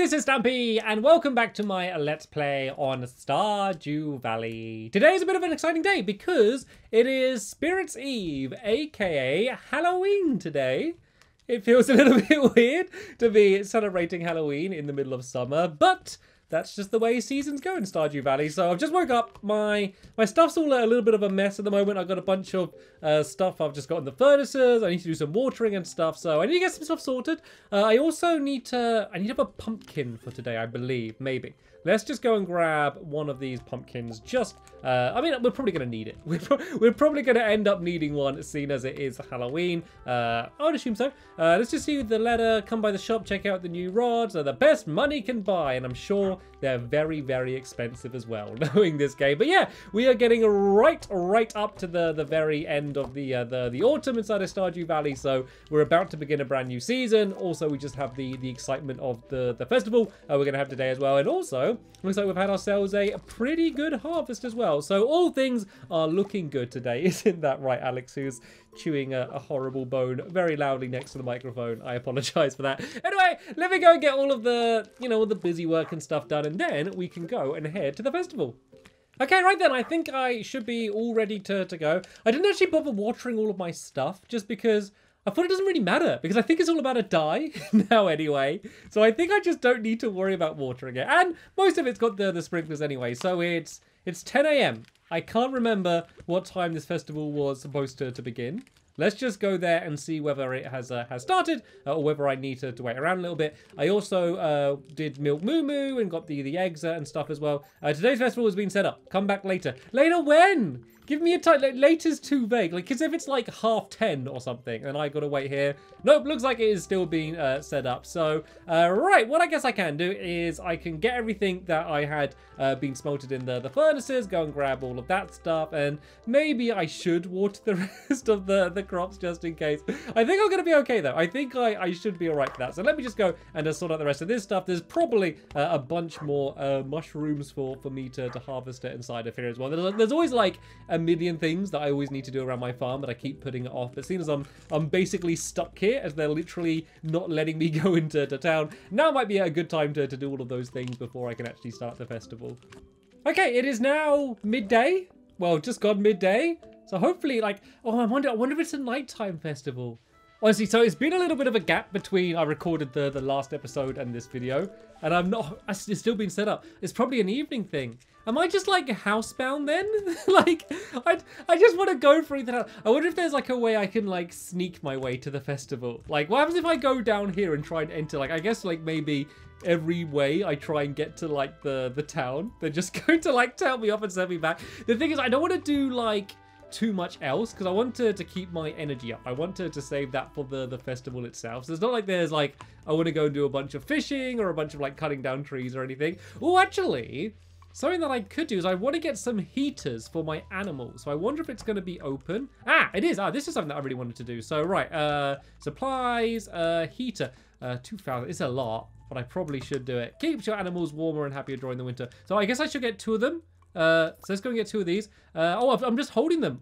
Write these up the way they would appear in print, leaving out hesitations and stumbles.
this is Stampy, and welcome back to my Let's Play on Stardew Valley. Today is a bit of an exciting day because it is Spirit's Eve, aka Halloween today. It feels a little bit weird to be celebrating Halloween in the middle of summer, but that's just the way seasons go in Stardew Valley. So I've just woke up. My stuff's all a little bit of a mess at the moment. I've got a bunch of stuff I've just got in the furnaces. I need to do some watering and stuff. So I need to get some stuff sorted. I also need to have a pumpkin for today, I believe. Maybe. Let's just go and grab one of these pumpkins. I mean, we're probably going to need it. We're probably going to end up needing one, seeing as it is Halloween. I would assume so. Let's just see the letter. Come by the shop, check out the new rods. They're the best money can buy, and I'm sure they're very, very expensive as well, knowing this game. But yeah, we are getting right up to the very end of the autumn inside of Stardew Valley. So we're about to begin a brand new season. Also, we just have the excitement of the festival we're going to have today as well, and also looks like we've had ourselves a pretty good harvest as well. So all things are looking good today. Isn't that right, Alex, who's chewing a horrible bone very loudly next to the microphone? I apologize for that. Anyway, let me go and get all of the, all the busy work and stuff done, and then we can go and head to the festival. Okay, right then, I think I should be all ready to go. I didn't actually bother watering all of my stuff just because I thought it doesn't really matter, because I think it's all about a dye now anyway. So I think I just don't need to worry about watering it. And most of it's got the sprinklers anyway. So it's 10 a.m. I can't remember what time this festival was supposed to begin. Let's just go there and see whether it has started or whether I need to wait around a little bit. I also did milk Moo Moo and got the eggs and stuff as well. Today's festival has been set up. Come back later. Later when? Give me a time. Later's too vague. Because if it's like 10:30 or something, and I gotta wait here. Nope, looks like it is still being set up. So, right, what I guess I can do is I can get everything that I had been smelted in the furnaces, go and grab all of that stuff, and maybe I should water the rest of the crops just in case. I think I'm gonna be okay though. I think I should be alright for that. So let me just go and sort out the rest of this stuff. There's probably a bunch more mushrooms for me to harvest it inside of here as well. There's always like a million things that I always need to do around my farm, but I keep putting it off. But seeing as I'm basically stuck here, as they're literally not letting me go into town, now might be a good time to do all of those things before I can actually start the festival. Okay, it is now midday. Well, just gone midday. So hopefully, I wonder if it's a nighttime festival. Honestly, so it's been a little bit of a gap between I recorded the last episode and this video, and it's still been set up. It's probably an evening thing. Am I just like housebound then? I just want to go through that. I wonder if there's like a way I can like sneak my way to the festival. Like, what happens if I go down here and try and enter? Like, I guess like maybe every way I try and get to like the town, they're just going to like tell me off and send me back. The thing is, I don't want to do like too much else because I want to keep my energy up. I want to save that for the festival itself. So it's not like there's like I want to go and do a bunch of fishing or a bunch of like cutting down trees or anything. Oh, actually, something that I could do is I want to get some heaters for my animals. So I wonder if it's going to be open. Ah, it is. Ah, this is something that I really wanted to do. So right, supplies, heater, 2,000. It's a lot, but I probably should do it. Keeps your animals warmer and happier during the winter. So I guess I should get 2 of them. So let's go and get 2 of these. I'm just holding them.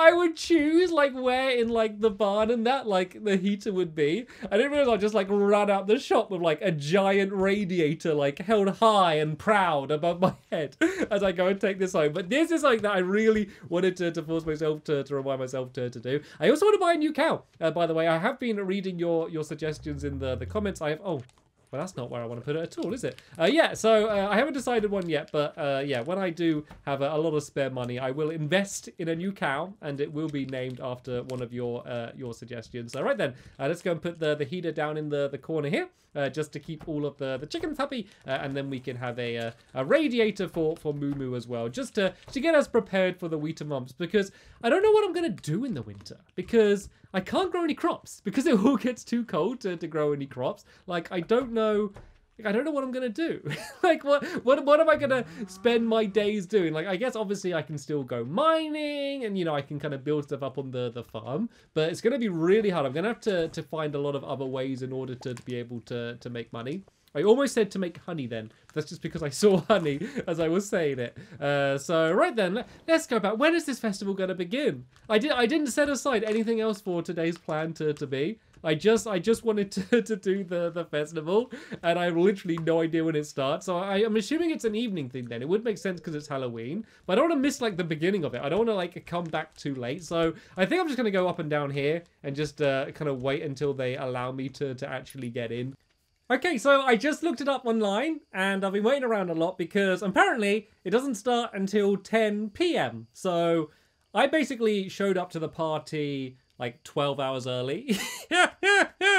I would choose like where in like the barn and that like the heater would be. I didn't realize I just like ran out the shop with like a giant radiator like held high and proud above my head as I go and take this home. But this is like that I really wanted to force myself to remind myself to do. I also want to buy a new cow. By the way, I have been reading your suggestions in the comments. Well, that's not where I want to put it at all, is it? Yeah, so I haven't decided one yet, but yeah, when I do have a lot of spare money, I will invest in a new cow, and it will be named after one of your suggestions. So right then, let's go and put the heater down in the corner here, just to keep all of the chickens happy, and then we can have a radiator for Moo Moo as well, just to get us prepared for the winter months, because I don't know what I'm going to do in the winter, because I can't grow any crops because it all gets too cold to grow any crops. Like, I don't know what I'm gonna do. Like, what am I gonna spend my days doing? Like, I guess obviously I can still go mining and I can kind of build stuff up on the farm, but it's gonna be really hard. I'm gonna have to find a lot of other ways in order to be able to make money. I almost said to make honey then. That's just because I saw honey as I was saying it. So right then, let's go back. When is this festival going to begin? I didn't set aside anything else for today's plan to be. I just wanted to do the festival, and I have literally no idea when it starts. So I'm assuming it's an evening thing then. It would make sense because it's Halloween, but I don't want to miss like the beginning of it. I don't want to like come back too late. So I think I'm just gonna go up and down here and just kind of wait until they allow me to actually get in. Okay, so I just looked it up online, and I've been waiting around a lot because apparently it doesn't start until 10 p.m. So I basically showed up to the party like 12 hours early,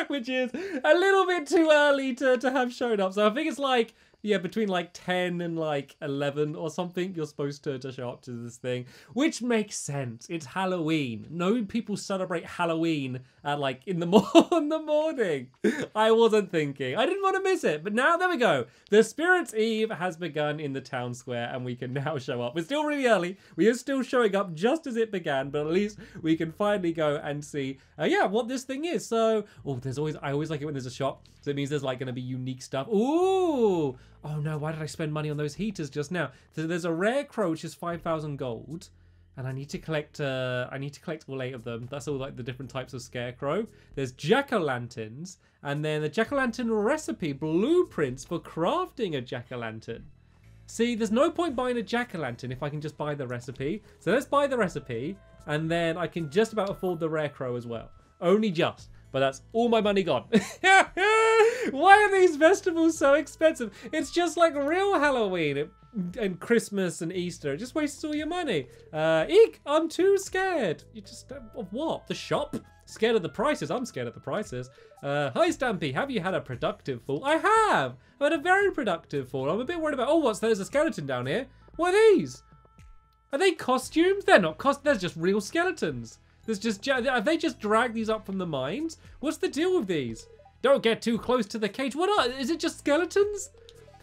which is a little bit too early to have shown up. So I think it's like, yeah, between like 10 and like 11 or something, you're supposed to show up to this thing, which makes sense. It's Halloween. No people celebrate Halloween at like in the morning. I wasn't thinking. I didn't want to miss it, but now there we go. The Spirits Eve has begun in the town square and we can now show up. We're still really early. We are still showing up just as it began, but at least we can finally go and see, yeah, what this thing is. So, oh, I always like it when there's a shop. So it means there's like going to be unique stuff. Ooh! Oh no, why did I spend money on those heaters just now? So there's a rare crow, which is 5,000 gold. And I need to collect all 8 of them. That's all like the different types of scarecrow. There's jack-o'-lanterns. And then the jack-o'-lantern recipe, blueprints for crafting a jack-o'-lantern. See, there's no point buying a jack-o'-lantern if I can just buy the recipe. So let's buy the recipe. And then I can just about afford the rare crow as well. Only just. But that's all my money gone. Why are these festivals so expensive? It's just like real Halloween and Christmas and Easter. It just wastes all your money. Eek, I'm too scared. You just, of what? The shop? Scared of the prices? I'm scared of the prices. Hi, Stampy. Have you had a productive fall? I have. I've had a very productive fall. I'm a bit worried about, oh, there's a skeleton down here. What are these? Are they costumes? They're not costumes. They're just real skeletons. Have they just dragged these up from the mines? What's the deal with these? Don't get too close to the cage. Is it just skeletons?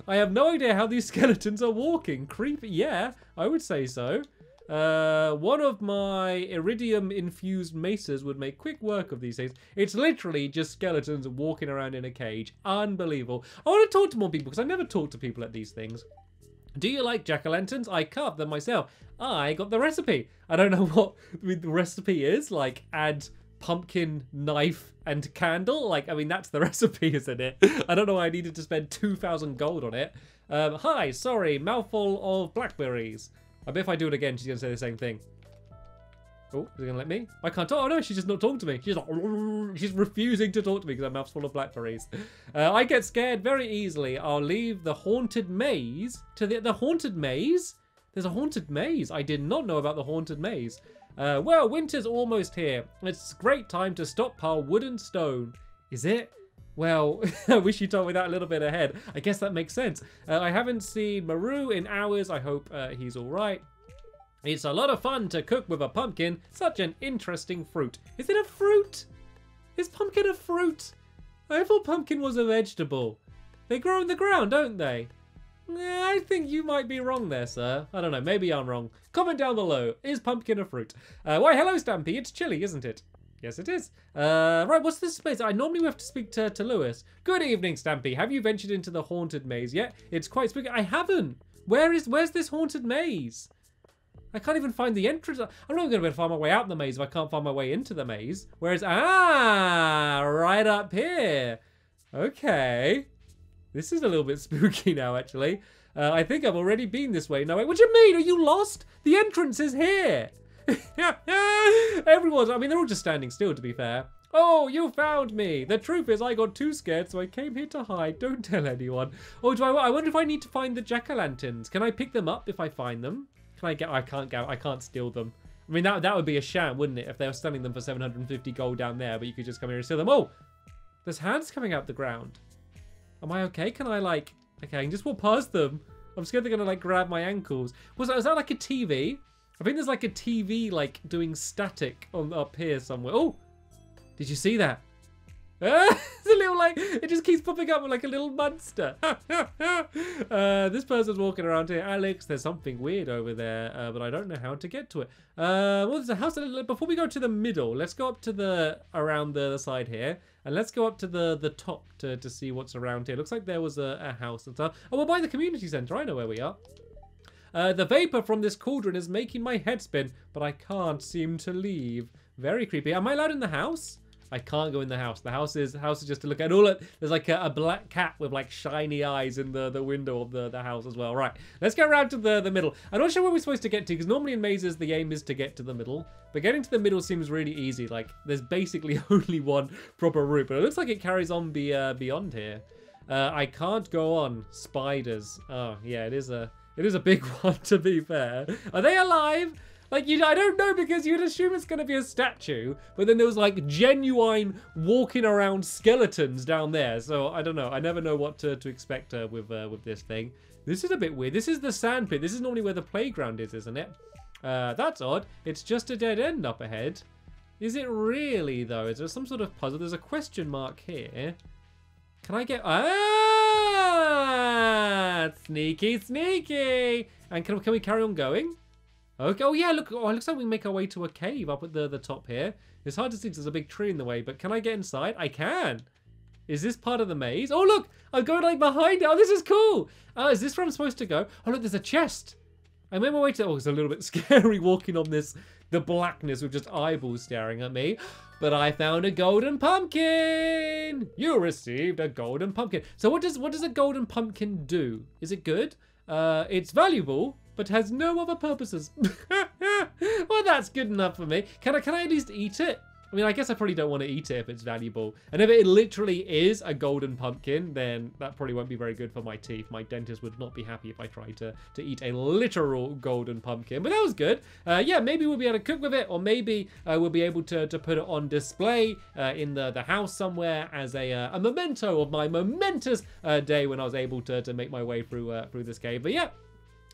I have no idea how these skeletons are walking. Creepy. Yeah, I would say so. One of my iridium-infused maces would make quick work of these things. It's literally just skeletons walking around in a cage. Unbelievable. I want to talk to more people because I never talk to people at these things. Do you like jack-o'-lanterns? I carved them myself. I got the recipe. I don't know what the recipe is. Like, add pumpkin, knife, and candle. Like, I mean, that's the recipe, isn't it? I don't know why I needed to spend 2,000 gold on it. Hi, sorry, mouthful of blackberries. I bet if I do it again, she's going to say the same thing. Oh, is it going to let me? I can't talk. Oh, no, she's just not talking to me. She's like, she's refusing to talk to me because her mouth's full of blackberries. I get scared very easily. I'll leave the haunted maze to the haunted maze? There's a haunted maze. I did not know about the haunted maze. Well, winter's almost here. It's a great time to stockpile wood and stone. Is it? Well, I wish you told me that a little bit ahead. I guess that makes sense. I haven't seen Maru in hours. I hope he's all right. It's a lot of fun to cook with a pumpkin. Such an interesting fruit. Is it a fruit? Is pumpkin a fruit? I thought pumpkin was a vegetable. They grow in the ground, don't they? I think you might be wrong there, sir. I don't know. Maybe I'm wrong. Comment down below. Is pumpkin a fruit? Why, hello, Stampy. It's chilly, isn't it? Yes, it is. Right, what's this place? I normally have to speak to Lewis. Good evening, Stampy. Have you ventured into the haunted maze yet? It's quite spooky. I haven't. Where's this haunted maze? I can't even find the entrance. I'm not going to be able to find my way out the maze if I can't find my way into the maze. Whereas, right up here. Okay. This is a little bit spooky now, actually. I think I've already been this way. No, wait, what do you mean? Are you lost? The entrance is here. Everyone's, I mean, they're all just standing still, to be fair. Oh, you found me. The truth is I got too scared, so I came here to hide. Don't tell anyone. Oh, I wonder if I need to find the jack-o'-lanterns. Can I pick them up if I find them? I can't steal them. I mean, that would be a sham, wouldn't it? If they were selling them for 750 gold down there, but you could just come here and steal them. Oh, there's hands coming out the ground. Am I okay? Can I okay, I can just walk past them. I'm scared they're gonna grab my ankles. Was that like a TV? I think there's like a TV doing static up here somewhere. Oh, did you see that? It's a little it just keeps popping up like a little monster. This person's walking around here. Alex, there's something weird over there, but I don't know how to get to it. Well, there's a house. Before we go to the middle, let's go up to around the side here, and let's go up to the top to see what's around here. Looks like there was a house and stuff. Oh, we're by the community center. I know where we are. The vapor from this cauldron is making my head spin, but I can't seem to leave. Very creepy. Am I allowed in the house? I can't go in the house. The house is just to look at. All there's like a black cat with like shiny eyes in the window of the house as well. Right, let's go around to the middle. I'm not sure where we're supposed to get to, because normally in mazes the aim is to get to the middle, but getting to the middle seems really easy. Like there's basically only one proper route, but it looks like it carries on beyond here. I can't go on. Spiders. Oh yeah, it is a big one, to be fair. Are they alive? Like, I don't know, because you'd assume it's going to be a statue, but then there was, like, genuine walking around skeletons down there, so I don't know. I never know what to expect with this thing. This is a bit weird. This is the sand pit. This is normally where the playground is, isn't it? That's odd. It's just a dead end up ahead. Is it really, though? Is there some sort of puzzle? There's a question mark here. Can I get... Ah! Sneaky, sneaky! And can we carry on going? Okay. Oh yeah, look. Oh, it looks like we make our way to a cave up at the top here. It's hard to see because there's a big tree in the way, but can I get inside? I can. Is this part of the maze? Oh look, I'm going like behind it. Oh, this is cool. Oh, is this where I'm supposed to go? Oh look, there's a chest. I made my way to... Oh, it's a little bit scary walking on the blackness with just eyeballs staring at me. But I found a golden pumpkin. You received a golden pumpkin. So what does a golden pumpkin do? Is it good? It's valuable, but has no other purposes. Well, that's good enough for me. Can I at least eat it? I mean, I guess I probably don't want to eat it if it's valuable. And if it literally is a golden pumpkin, then that probably won't be very good for my teeth. My dentist would not be happy if I tried to eat a literal golden pumpkin. But that was good. Yeah, maybe we'll be able to cook with it, or maybe we'll be able to put it on display in the house somewhere as a memento of my momentous day when I was able to make my way through this cave. But yeah.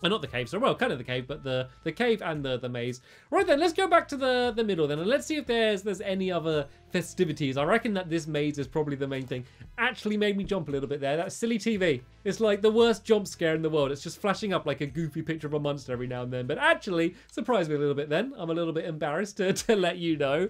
Not the cave, so well, kind of the cave, but the cave and the maze. Right then, let's go back to the middle then, and let's see if there's any other festivities. I reckon that this maze is probably the main thing. Actually made me jump a little bit there. That silly TV. It's like the worst jump scare in the world. It's just flashing up like a goofy picture of a monster every now and then. But actually, surprised me a little bit then. I'm a little bit embarrassed to let you know.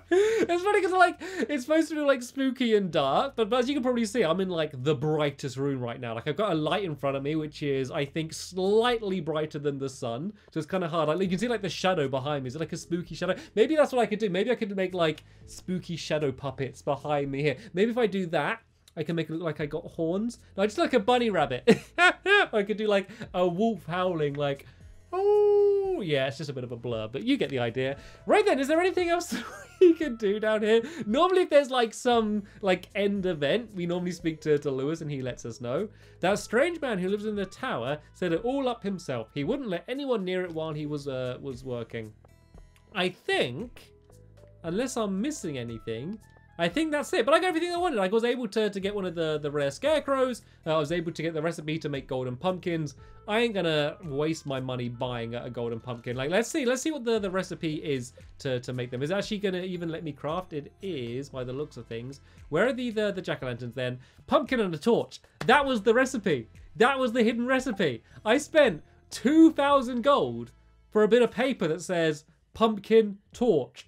It's funny because like it's supposed to be like spooky and dark, but as you can probably see, I'm in like the brightest room right now. Like I've got a light in front of me, which is, I think, slightly brighter than the sun. So it's kind of hard. Like you can see like the shadow behind me. Is it like a spooky shadow? Maybe that's what I could do. Maybe I could make like spooky shadow puppets behind me here. Maybe if I do that, I can make it look like I got horns. No, just like a bunny rabbit. I could do like a wolf howling, like, oh, yeah, it's just a bit of a blur, but you get the idea. Right then, is there anything else we can do down here? Normally, if there's like some like end event, we normally speak to Lewis and he lets us know. That strange man who lives in the tower set it all up himself. He wouldn't let anyone near it while he was working. I think, unless I'm missing anything, I think that's it. But I got everything I wanted. I was able to get one of the rare scarecrows. I was able to get the recipe to make golden pumpkins. I ain't gonna waste my money buying a golden pumpkin. Like, let's see what the recipe is to make them. Is it actually gonna even let me craft? It is, by the looks of things. Where are the jack-o'-lanterns then? Pumpkin and a torch. That was the recipe. That was the hidden recipe. I spent 2,000 gold for a bit of paper that says pumpkin torch.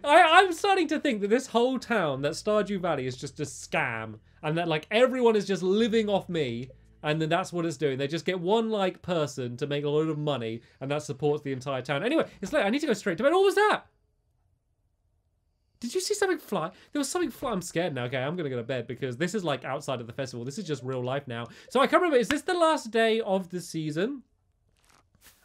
I'm starting to think that this whole town, that Stardew Valley, is just a scam, and that like everyone is just living off me, and then that's what it's doing. They just get one like person to make a load of money, and that supports the entire town. Anyway, it's late. I need to go straight to bed. What was that? Did you see something fly? There was something fly. I'm scared now. Okay, I'm gonna go to bed because this is like outside of the festival. This is just real life now. So I can't remember. Is this the last day of the season?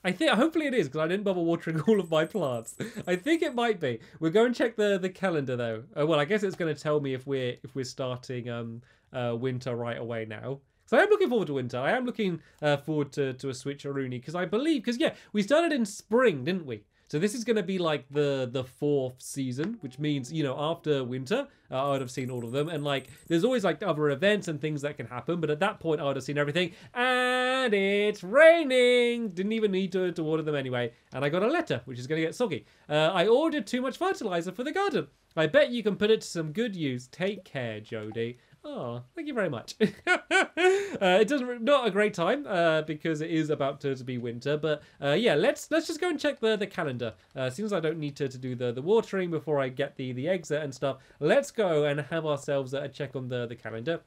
I think, hopefully it is, because I didn't bother watering all of my plants. I think it might be. We'll go and check the calendar though. Well, I guess it's going to tell me if we're starting winter right away now. So I am looking forward to winter. I am looking forward to a switcheroony, because I believe, because yeah, we started in spring, didn't we? So this is going to be like the 4th season, which means, you know, after winter, I would have seen all of them. And like, there's always like other events and things that can happen. But at that point, I would have seen everything. And it's raining. Didn't even need to water them anyway. And I got a letter, which is going to get soggy. I ordered too much fertilizer for the garden. I bet you can put it to some good use. Take care, Jody. Oh, thank you very much. It doesn't, not a great time because it is about to be winter, but yeah, let's just go and check the calendar. Since I don't need to do the watering before I get the eggs and stuff, let's go and have ourselves a check on the calendar.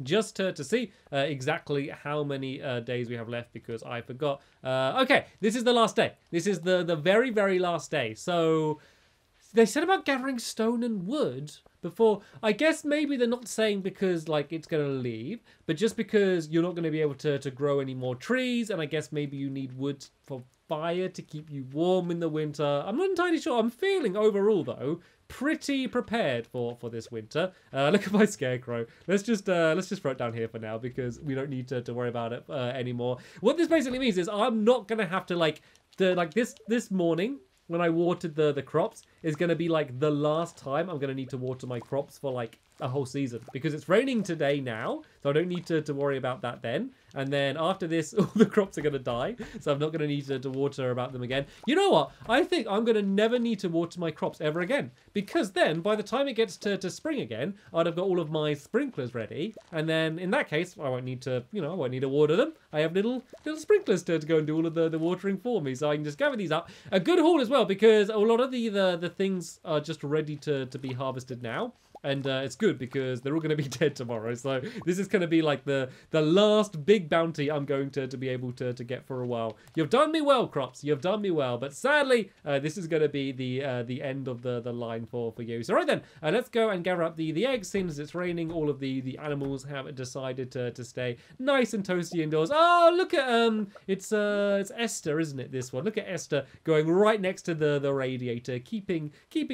Just to see exactly how many days we have left, because I forgot. Okay, this is the last day. This is the very, very last day. So they said about gathering stone and wood before. I guess maybe they're not saying because like it's gonna leave, but just because you're not gonna be able to grow any more trees, and I guess maybe you need wood for fire to keep you warm in the winter. I'm not entirely sure. I'm feeling overall though pretty prepared for this winter. Look at my scarecrow. Let's just throw it down here for now because we don't need to worry about it anymore. What this basically means is I'm not gonna have to like this morning when I watered the crops is going to be like the last time I'm going to need to water my crops for like a whole season, because it's raining today now, so I don't need to worry about that then. And then after this, all the crops are going to die, so I'm not going to need to water about them again. You know what? I think I'm going to never need to water my crops ever again, because then by the time it gets to spring again, I'd have got all of my sprinklers ready, and then in that case, I won't need to, I won't need to water them. I have little sprinklers to go and do all of the watering for me, so I can just gather these up. A good haul as well, because a lot of the things are just ready to be harvested now. And it's good because they're all going to be dead tomorrow. So this is going to be like the last big bounty I'm going to be able to get for a while. You've done me well, crops. You've done me well. But sadly, this is going to be the end of the line for you. So right then, let's go and gather up the eggs. Since it's raining, all of the animals have decided to stay nice and toasty indoors. Oh, look at it's Esther, isn't it? This one. Look at Esther going right next to the radiator, keeping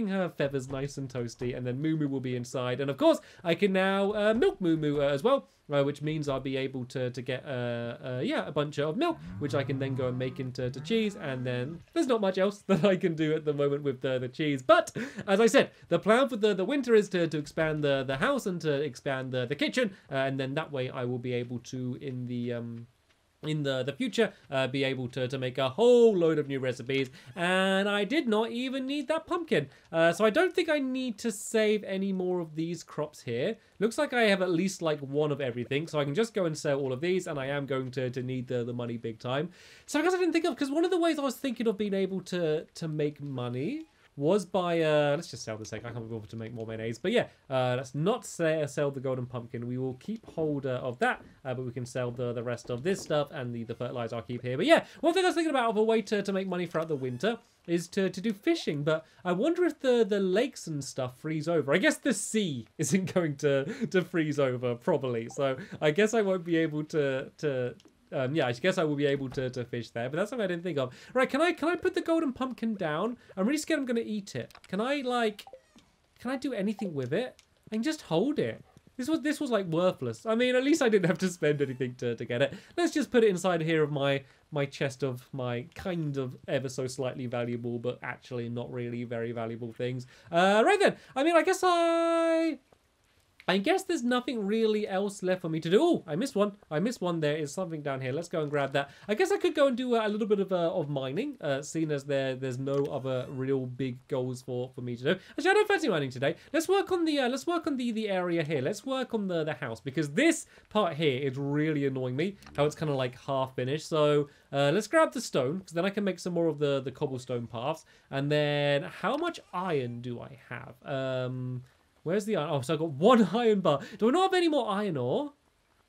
her feathers nice and toasty, and then Moo Moo will be inside. And of course I can now milk Moo Moo as well, which means I'll be able to get a bunch of milk, which I can then go and make into cheese. And then there's not much else that I can do at the moment with the cheese, but as I said, the plan for the winter is to expand the house and to expand the kitchen, and then that way I will be able to in the future be able to make a whole load of new recipes. And I did not even need that pumpkin, so I don't think I need to save any more of these crops here. Looks like I have at least like one of everything, so I can just go and sell all of these, and I am going to need the money big time. So I guess I didn't think of, because one of the ways I was thinking of being able to make money was by, let's just sell this egg. I can't be able to make more mayonnaise. But yeah, let's not sell the golden pumpkin. We will keep hold of that, but we can sell the rest of this stuff, and the fertilizer I'll keep here. But yeah, one thing I was thinking about of a way to make money throughout the winter is to do fishing. But I wonder if the lakes and stuff freeze over. I guess the sea isn't going to freeze over, probably. So I guess I won't be able yeah, I guess I will be able to fish there, but that's something I didn't think of. Right, can I put the golden pumpkin down? I'm really scared I'm going to eat it. Can I do anything with it? I can just hold it. This was like worthless. I mean, at least I didn't have to spend anything to get it. Let's just put it inside here of my chest of my kind of ever so slightly valuable, but actually not really very valuable things. Right then, I mean, I guess there's nothing really else left for me to do. Oh, I missed one. There is something down here. Let's go and grab that. I guess I could go and do a little bit of mining, seeing as there's no other real big goals for me to do. Actually, I don't fancy mining today. Let's work on the area here. Let's work on the house, because this part here is really annoying me. How it's kind of like half finished. So let's grab the stone, because then I can make some more of the cobblestone paths. And then how much iron do I have? Where's the iron? Oh, so I've got one iron bar. Do I not have any more iron ore?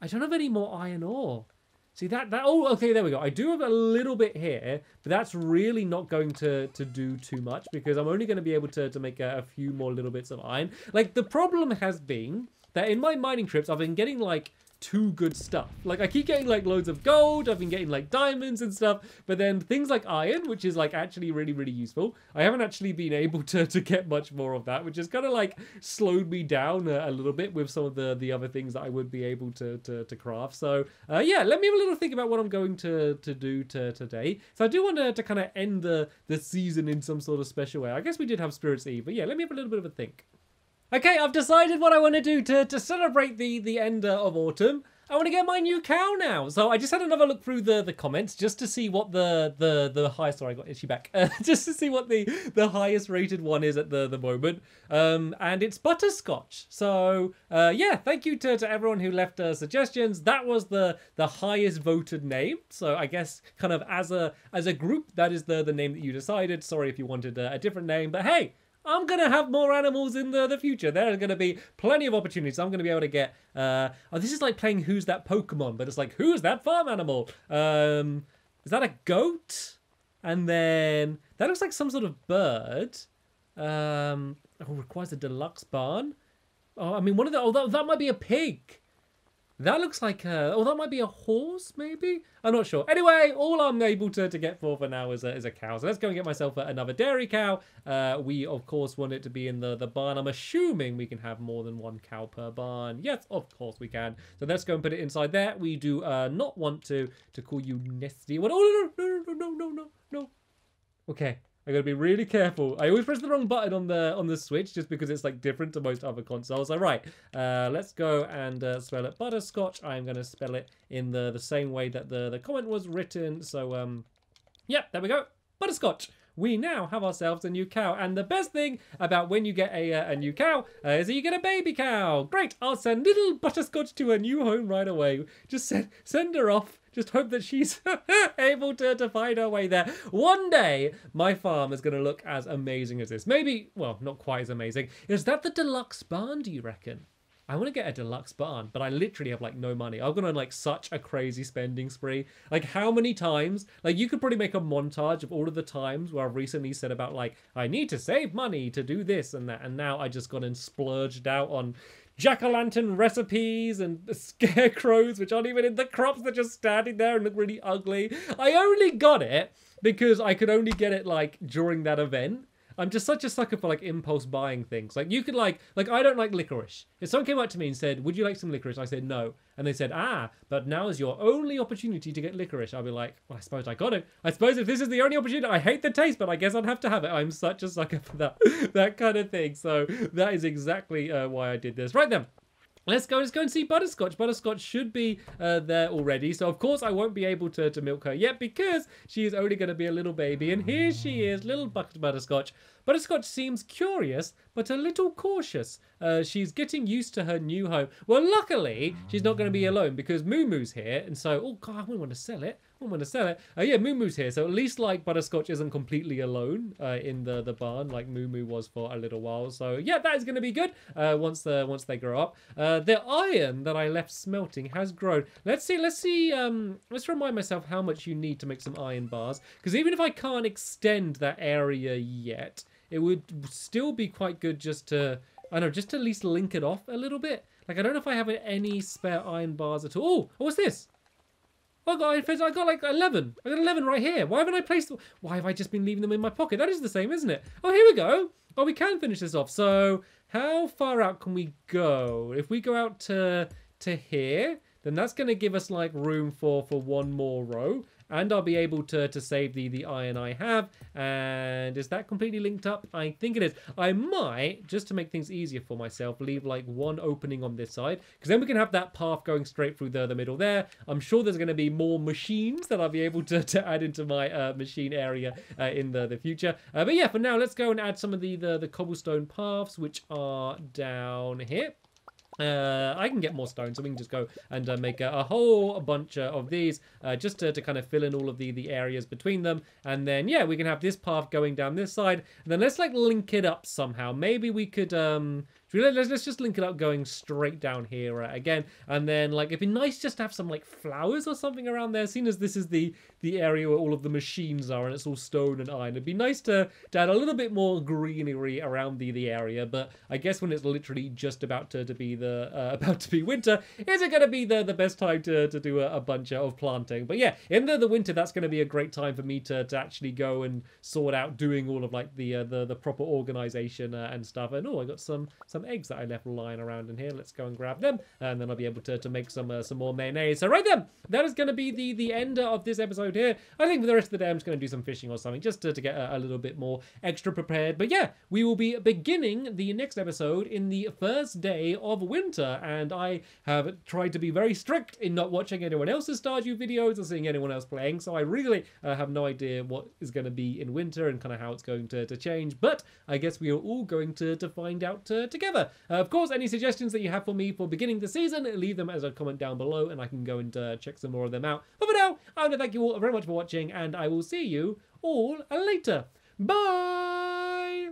I don't have any more iron ore. See, oh, okay, there we go. I do have a little bit here, but that's really not going to do too much, because I'm only going to be able to make a few more little bits of iron. Like, the problem has been that in my mining trips, I've been getting, like, too good stuff. Like, I keep getting like loads of gold, I've been getting like diamonds and stuff, but then things like iron, which is like actually really useful, I haven't actually been able to get much more of that, which has kind of like slowed me down a little bit with some of the other things that I would be able to craft. So yeah, let me have a little think about what I'm going to do today. So I do want to kind of end the season in some sort of special way. I guess we did have Spirits Eve, but yeah, let me have a little bit of a think. Okay, I've decided what I want to do to celebrate the end of autumn. I want to get my new cow now. So I just had another look through the comments just to see what the highest, sorry, I got itchy back. Just to see what the highest rated one is at the moment. And it's Butterscotch. So yeah, thank you to everyone who left suggestions. That was the highest voted name. So I guess kind of as a group, that is the name that you decided. Sorry if you wanted a different name, but hey, I'm going to have more animals in the future. There are going to be plenty of opportunities. I'm going to be able to get... oh, this is like playing Who's That Pokemon, but it's like, who's that farm animal? Is that a goat? And then... that looks like some sort of bird. Oh, requires a deluxe barn. Oh, I mean, one of the... Oh, that might be a pig. That looks like a... Oh, that might be a horse, maybe? I'm not sure. Anyway, all I'm able to get for now is a cow. So let's go and get myself another dairy cow. We, of course, want it to be in the barn. I'm assuming we can have more than one cow per barn. Yes, of course we can. So let's go and put it inside there. We do not want to call you Nesty. What? Oh, no. Okay. I gotta be really careful. I always press the wrong button on the Switch just because it's like different to most other consoles. All right, let's go and spell it Butterscotch. I'm gonna spell it in the same way that the comment was written. So yeah, there we go, Butterscotch. We now have ourselves a new cow, and the best thing about when you get a new cow is that you get a baby cow. Great! I'll send little Butterscotch to her new home right away. Just send her off. Just hope that she's able to find her way there. One day, my farm is going to look as amazing as this. Maybe, well, not quite as amazing. Is that the deluxe barn, do you reckon? I want to get a deluxe barn, but I literally have, like, no money. I've gone on, like, such a crazy spending spree. Like, how many times? Like, you could probably make a montage of all of the times where I've recently said about, like, I need to save money to do this and that. And now I just gone and splurged out on jack-o'-lantern recipes and scarecrows which aren't even in the crops. They're just standing there and look really ugly. I only got it because I could only get it like during that event. I'm just such a sucker for like impulse buying things. Like you could like I don't like licorice. If someone came up to me and said, would you like some licorice? I said no. And they said, but now is your only opportunity to get licorice. I'll be like, well, I suppose I got it. I suppose if this is the only opportunity, I hate the taste, but I guess I'd have to have it. I'm such a sucker for that kind of thing. So that is exactly why I did this. Right then. Let's go and see Butterscotch. Butterscotch should be there already. So, of course, I won't be able to milk her yet because she is only going to be a little baby. And here she is, little Butterscotch. Butterscotch seems curious, but a little cautious. She's getting used to her new home. Well, luckily, she's not going to be alone because Moo Moo's here. And so, oh, God, I wouldn't want to sell it. Yeah, Moo Moo's here. So at least, like, Butterscotch isn't completely alone in the barn like Moo Moo was for a little while. So, yeah, that is going to be good once they grow up. The iron that I left smelting has grown. Let's see. Let's remind myself how much you need to make some iron bars. Because even if I can't extend that area yet, it would still be quite good just to, I don't know, just to at least link it off a little bit. Like, I don't know if I have any spare iron bars at all. Oh, what's this? I got like 11. I got 11 right here. Why haven't I placed them? Why have I just been leaving them in my pocket? That is the same, isn't it? Oh, here we go. Oh, we can finish this off. So how far out can we go? If we go out to here, then that's going to give us like room for one more row. And I'll be able to save the iron I have. And is that completely linked up? I think it is. I might, just to make things easier for myself, leave like one opening on this side. Because then we can have that path going straight through the middle there. I'm sure there's going to be more machines that I'll be able to add into my machine area in the future. But yeah, for now, let's go and add some of the cobblestone paths, which are down here. I can get more stone, so we can just go and make a whole bunch of these just to kind of fill in all of the areas between them. And then, yeah, we can have this path going down this side. And then let's, like, link it up somehow. Maybe we could... let's just link it up going straight down here again. And then, like, it'd be nice just to have some, like, flowers or something around there, seeing as this is the area where all of the machines are and it's all stone and iron. It'd be nice to add a little bit more greenery around the area. But I guess when it's literally just about to be winter, is it going to be the best time to do a bunch of planting? But yeah, in the winter, that's going to be a great time for me to actually go and sort out doing all of, like, the proper organization and stuff. And, oh, I got some eggs that I left lying around in here. Let's go and grab them, and then I'll be able to make some more mayonnaise. So right then, that is going to be the end of this episode here. I think for the rest of the day, I'm just going to do some fishing or something, just to get a little bit more extra prepared. But yeah, we will be beginning the next episode in the first day of winter, and I have tried to be very strict in not watching anyone else's Stardew videos or seeing anyone else playing, so I really have no idea what is going to be in winter and kind of how it's going to change, but I guess we are all going to find out together. Of course, any suggestions that you have for me for beginning the season, leave them as a comment down below and I can go and check some more of them out. But for now, I want to thank you all very much for watching, and I will see you all later. Bye!